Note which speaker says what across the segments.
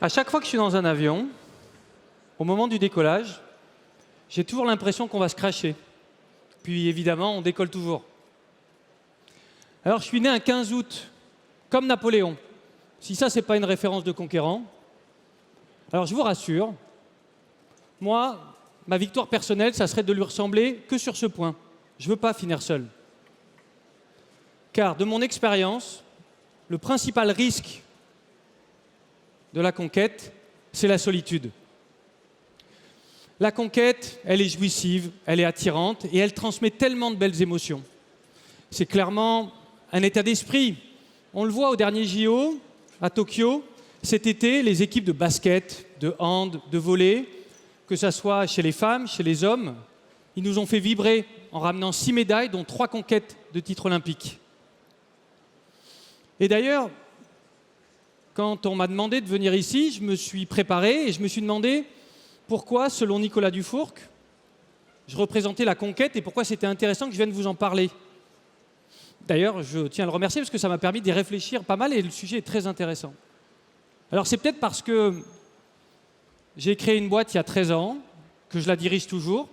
Speaker 1: À chaque fois que je suis dans un avion, au moment du décollage, j'ai toujours l'impression qu'on va se crasher. Puis évidemment, on décolle toujours. Alors je suis né un 15 août, comme Napoléon. Si ça, c'est pas une référence de conquérant, alors je vous rassure, moi, ma victoire personnelle, ça serait de lui ressembler que sur ce point. Je ne veux pas finir seul. Car de mon expérience, le principal risque de la conquête, c'est la solitude. La conquête, elle est jouissive, elle est attirante et elle transmet tellement de belles émotions. C'est clairement un état d'esprit. On le voit au dernier JO, à Tokyo, cet été, les équipes de basket, de hand, de volley, que ce soit chez les femmes, chez les hommes, ils nous ont fait vibrer en ramenant 6 médailles, dont 3 conquêtes de titres olympiques. Et d'ailleurs, quand on m'a demandé de venir ici, je me suis préparé et je me suis demandé pourquoi, selon Nicolas Dufourcq, je représentais la conquête et pourquoi c'était intéressant que je vienne vous en parler. D'ailleurs, je tiens à le remercier parce que ça m'a permis d'y réfléchir pas mal et le sujet est très intéressant. Alors c'est peut-être parce que j'ai créé une boîte il y a 13 ans, que je la dirige toujours,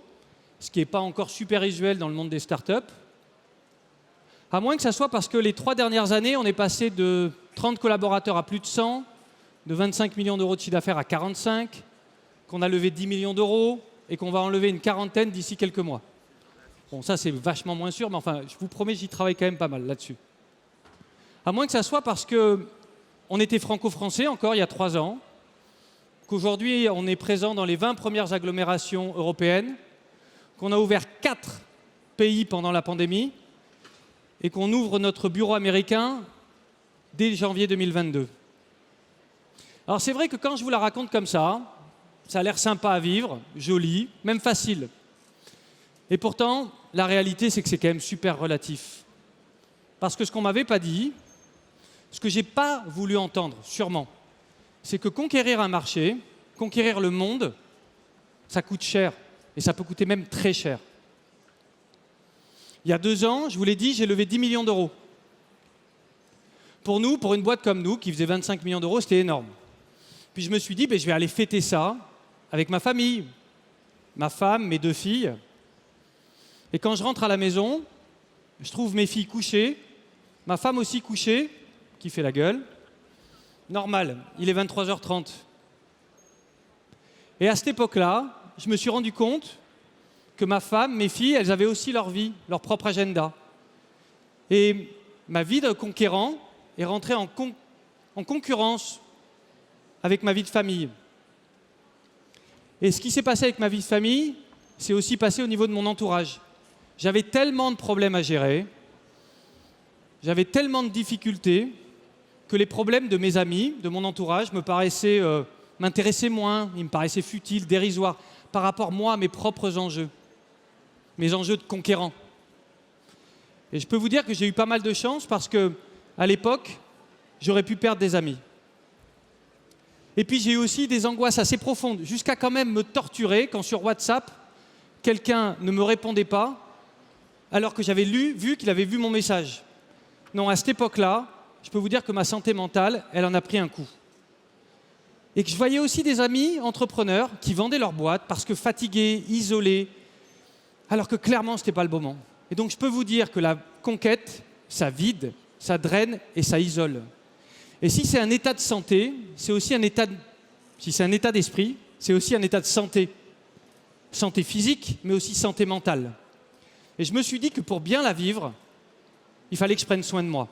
Speaker 1: ce qui n'est pas encore super usuel dans le monde des startups. À moins que ça soit parce que les 3 dernières années, on est passé de 30 collaborateurs à plus de 100, de 25 millions d'euros de chiffre d'affaires à 45, qu'on a levé 10 millions d'euros et qu'on va en lever une quarantaine d'ici quelques mois. Bon, ça c'est vachement moins sûr, mais enfin, je vous promets, j'y travaille quand même pas mal là-dessus. À moins que ça soit parce qu'on était franco-français encore il y a 3 ans, qu'aujourd'hui on est présent dans les 20 premières agglomérations européennes, qu'on a ouvert 4 pays pendant la pandémie et qu'on ouvre notre bureau américain dès janvier 2022. Alors c'est vrai que quand je vous la raconte comme ça a l'air sympa à vivre, joli, même facile. Et pourtant, la réalité, c'est que c'est quand même super relatif. Parce que ce qu'on m'avait pas dit, ce que j'ai pas voulu entendre, sûrement, c'est que conquérir un marché, conquérir le monde, ça coûte cher. Et ça peut coûter même très cher. Il y a 2 ans, je vous l'ai dit, j'ai levé 10 millions d'euros. Pour nous, pour une boîte comme nous, qui faisait 25 millions d'euros, c'était énorme. Puis je me suis dit, je vais aller fêter ça avec ma famille, ma femme, mes 2 filles. Et quand je rentre à la maison, je trouve mes filles couchées, ma femme aussi couchée, qui fait la gueule. Normal, il est 23h30. Et à cette époque-là, je me suis rendu compte que ma femme, mes filles, elles avaient aussi leur vie, leur propre agenda. Et ma vie de conquérant est rentrée en concurrence avec ma vie de famille. Et ce qui s'est passé avec ma vie de famille, c'est aussi passé au niveau de mon entourage. J'avais tellement de problèmes à gérer, j'avais tellement de difficultés, que les problèmes de mes amis, de mon entourage, m'intéressaient moins, ils me paraissaient futiles, dérisoires, par rapport, moi, à mes propres enjeux, mes enjeux de conquérant. Et je peux vous dire que j'ai eu pas mal de chance parce qu'à l'époque, j'aurais pu perdre des amis. Et puis j'ai eu aussi des angoisses assez profondes, jusqu'à quand même me torturer quand sur WhatsApp, quelqu'un ne me répondait pas, alors que j'avais vu qu'il avait vu mon message. Non, à cette époque-là, je peux vous dire que ma santé mentale, elle en a pris un coup. Et que je voyais aussi des amis entrepreneurs qui vendaient leur boîte parce que fatigués, isolés, alors que clairement, ce n'était pas le moment. Et donc, je peux vous dire que la conquête, ça vide, ça draine et ça isole. Et si c'est un état de santé, c'est aussi si c'est un état d'esprit, c'est aussi un état de santé. Santé physique, mais aussi santé mentale. Et je me suis dit que pour bien la vivre, il fallait que je prenne soin de moi.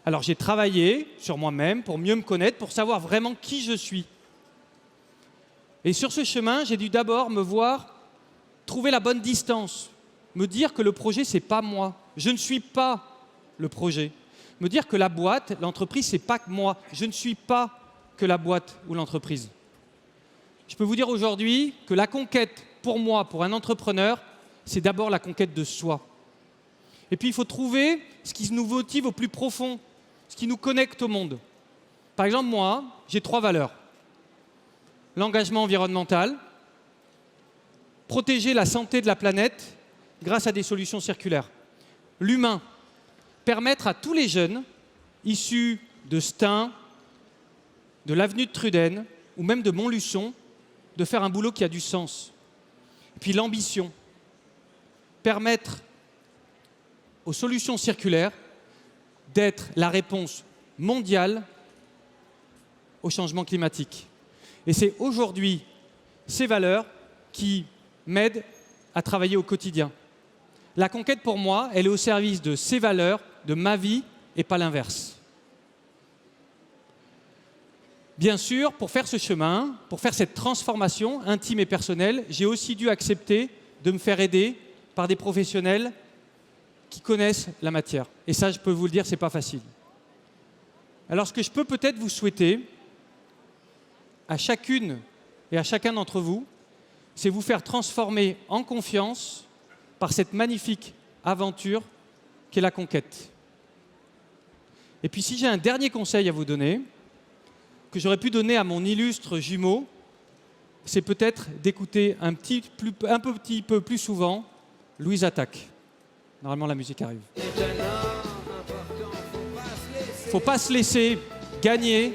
Speaker 1: Alors j'ai travaillé sur moi-même pour mieux me connaître, pour savoir vraiment qui je suis. Et sur ce chemin, j'ai dû d'abord me voir, trouver la bonne distance, me dire que le projet, c'est pas moi. Je ne suis pas le projet. Me dire que la boîte, l'entreprise, c'est pas que moi. Je ne suis pas que la boîte ou l'entreprise. Je peux vous dire aujourd'hui que la conquête, pour moi, pour un entrepreneur, c'est d'abord la conquête de soi. Et puis il faut trouver ce qui nous motive au plus profond, ce qui nous connecte au monde. Par exemple, moi, j'ai 3 valeurs. L'engagement environnemental, protéger la santé de la planète grâce à des solutions circulaires. L'humain, permettre à tous les jeunes issus de Stein, de l'avenue de Truden, ou même de Montluçon, de faire un boulot qui a du sens. Et puis l'ambition, permettre aux solutions circulaires d'être la réponse mondiale au changement climatique. Et c'est aujourd'hui ces valeurs qui m'aident à travailler au quotidien. La conquête, pour moi, elle est au service de ces valeurs, de ma vie, et pas l'inverse. Bien sûr, pour faire ce chemin, pour faire cette transformation intime et personnelle, j'ai aussi dû accepter de me faire aider par des professionnels qui connaissent la matière. Et ça, je peux vous le dire, ce n'est pas facile. Alors, ce que je peux peut-être vous souhaiter, à chacune et à chacun d'entre vous, c'est vous faire transformer en confiance par cette magnifique aventure qu'est la conquête. Et puis, si j'ai un dernier conseil à vous donner, que j'aurais pu donner à mon illustre jumeau, c'est peut-être d'écouter un petit peu plus souvent Louise Attaque. Normalement, la musique arrive. Faut pas se laisser gagner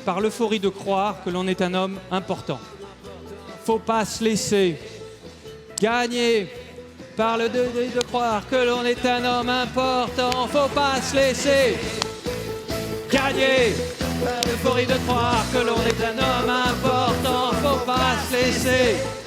Speaker 1: par l'euphorie de croire que l'on est un homme important. Faut pas se laisser gagner par le de croire que l'on est un homme important. Faut pas se laisser gagner par l'euphorie de croire que l'on est un homme important. Faut pas se laisser